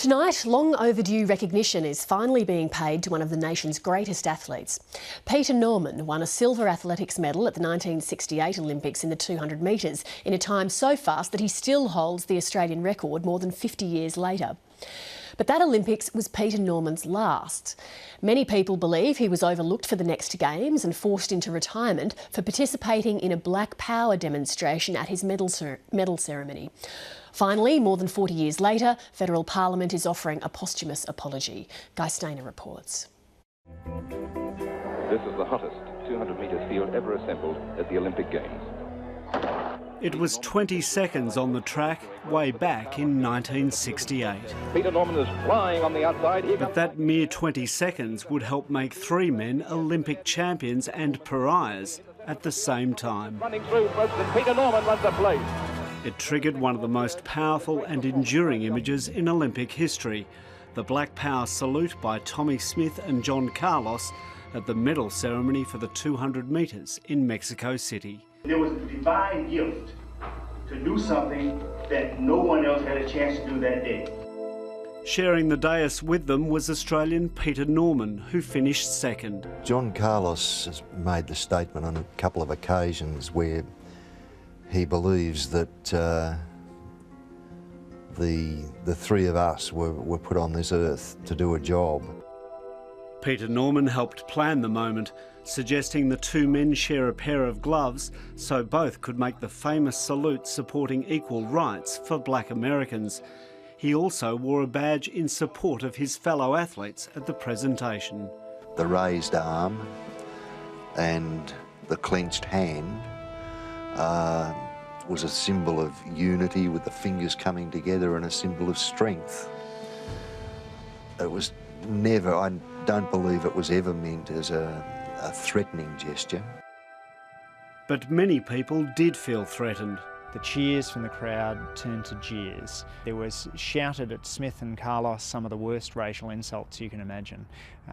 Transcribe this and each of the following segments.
Tonight, long overdue recognition is finally being paid to one of the nation's greatest athletes. Peter Norman won a silver athletics medal at the 1968 Olympics in the 200 metres in a time so fast that he still holds the Australian record more than 50 years later. But that Olympics was Peter Norman's last. Many people believe he was overlooked for the next Games and forced into retirement for participating in a Black Power demonstration at his medal ceremony. Finally, more than 40 years later, Federal Parliament is offering a posthumous apology. Guy Stainer reports. This is the hottest 200 metres field ever assembled at the Olympic Games. It was 20 seconds on the track way back in 1968. Peter Norman is flying on the outside. But that mere 20 seconds would help make three men Olympic champions and pariahs at the same time. Running through, President Peter Norman runs a place. It triggered one of the most powerful and enduring images in Olympic history, the Black Power salute by Tommy Smith and John Carlos at the medal ceremony for the 200 metres in Mexico City. There was a divine gift to do something that no one else had a chance to do that day. Sharing the dais with them was Australian Peter Norman, who finished second. John Carlos has made the statement on a couple of occasions where he believes that the three of us were put on this earth to do a job. Peter Norman helped plan the moment, suggesting the two men share a pair of gloves so both could make the famous salute supporting equal rights for black Americans. He also wore a badge in support of his fellow athletes at the presentation. The raised arm and the clenched hand was a symbol of unity, with the fingers coming together, and a symbol of strength. It was never, I don't believe it was ever meant as a threatening gesture. But many people did feel threatened. The cheers from the crowd turned to jeers. There was shouted at Smith and Carlos some of the worst racial insults you can imagine.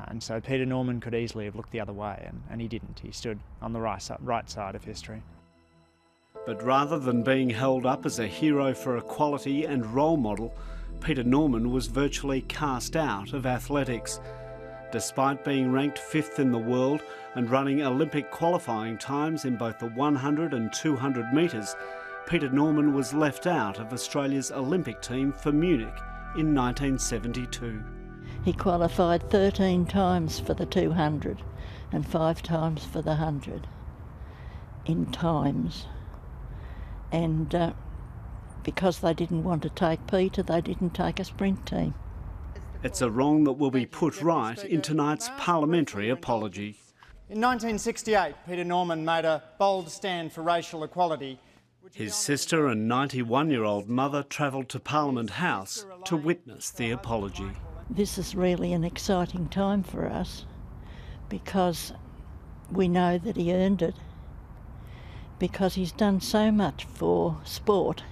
And so Peter Norman could easily have looked the other way, and he didn't. He stood on the right side of history. But rather than being held up as a hero for equality and role model, Peter Norman was virtually cast out of athletics. Despite being ranked 5th in the world and running Olympic qualifying times in both the 100 and 200 metres, Peter Norman was left out of Australia's Olympic team for Munich in 1972. He qualified 13 times for the 200 and 5 times for the 100 in times. And because they didn't want to take Peter, they didn't take a sprint team. It's a wrong that will be put right in tonight's parliamentary apology. In 1968, Peter Norman made a bold stand for racial equality. His sister and 91-year-old mother travelled to Parliament House to witness the apology. This is really an exciting time for us because we know that he earned it, because he's done so much for sport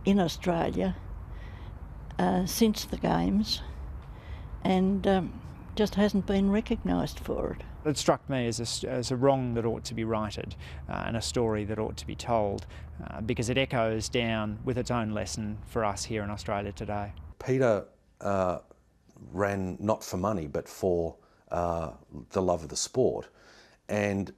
in Australia since the Games, and just hasn't been recognised for it. It struck me as a wrong that ought to be righted and a story that ought to be told because it echoes down with its own lesson for us here in Australia today. Peter ran not for money but for the love of the sport, and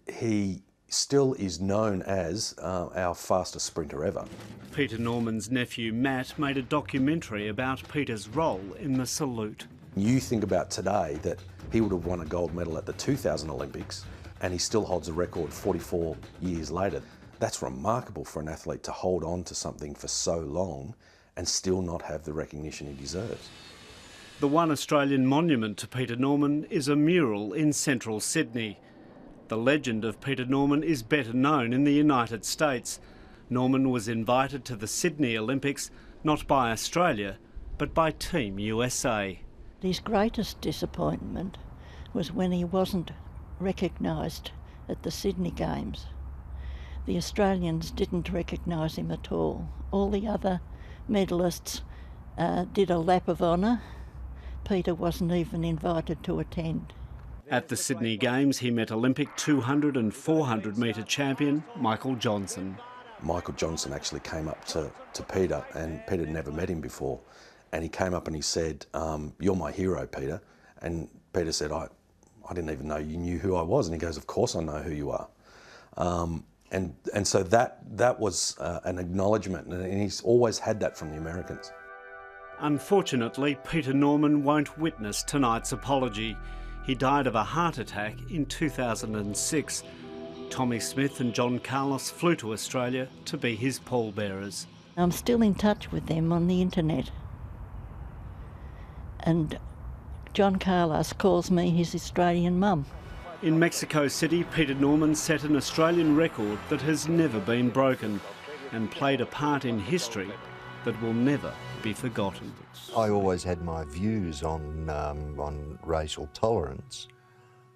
he still is known as our fastest sprinter ever. Peter Norman's nephew Matt made a documentary about Peter's role in the salute. You think about today that he would have won a gold medal at the 2000 Olympics and he still holds a record 44 years later. That's remarkable for an athlete to hold on to something for so long and still not have the recognition he deserves. The one Australian monument to Peter Norman is a mural in central Sydney. The legend of Peter Norman is better known in the United States. Norman was invited to the Sydney Olympics not by Australia, but by Team USA. His greatest disappointment was when he wasn't recognised at the Sydney Games. The Australians didn't recognise him at all. All the other medalists did a lap of honour. Peter wasn't even invited to attend. At the Sydney Games, he met Olympic 200 and 400 metre champion Michael Johnson. Michael Johnson actually came up to Peter, and Peter had never met him before, And he came up and he said, "You're my hero, Peter." And Peter said, I didn't even know you knew who I was. And he goes, "Of course I know who you are." And so that was an acknowledgement, and he's always had that from the Americans. Unfortunately, Peter Norman won't witness tonight's apology. He died of a heart attack in 2006. Tommy Smith and John Carlos flew to Australia to be his pallbearers. I'm still in touch with them on the internet. And John Carlos calls me his Australian mum. In Mexico City, Peter Norman set an Australian record that has never been broken and played a part in history that will never be forgotten. I always had my views on racial tolerance.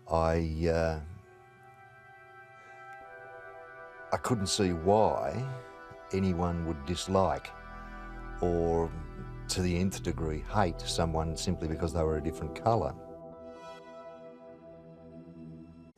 I couldn't see why anyone would dislike or, to the nth degree, hate someone simply because they were a different colour.